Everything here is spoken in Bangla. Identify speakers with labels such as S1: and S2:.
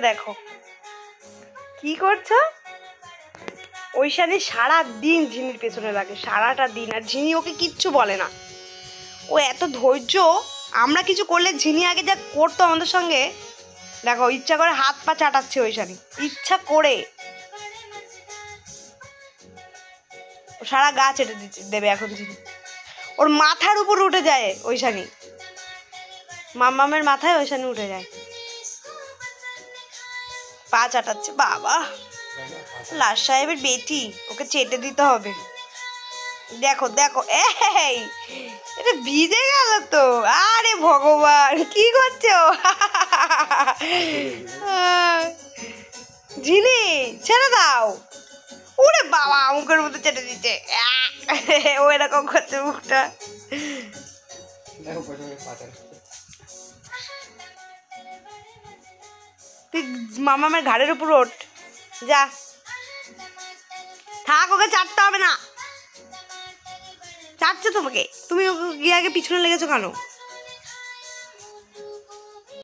S1: দেখো কি করছো। ঐশানি সারা দিন ঝিনির পেছনে লাগে, সারাটা দিন, আর ঝিনি ওকে কিচ্ছু বলে না। ও এত ধৈর্য, আমরা কিছু করলে ঝিনি আগে যা করতো আমাদের সঙ্গে, দেখো ইচ্ছা করে হাত পা চাটাচ্ছে ঐশানি, ইচ্ছা করে। সারা গা চেটে দেবে এখন ঝিনি, ওর মাথার উপর উঠে যায় ঐশানি, মাম্মামের মাথায় ঐশানি উঠে যায়, পা চাটাচ্ছে। বাবা, লাট সাহেবের বেটি, ওকে চেটে দিতে হবে। দেখো দেখো, এই এটা ভিজে গেল তো। আরে ভগবান, কি করছো ঝিনি, ছেড়ে দাও। ওরে বাবা, মুখের মধ্যে চেটে দিচ্ছে। ও এরকম করছে মুখটা। তুই মামামের ঘাড়ের উপর ওঠ, যা থাক, ওকে চাটতে হবে না। চাটছে তোমাকে, তুমি গিয়ে আগে পিছনে লেগেছো কেন?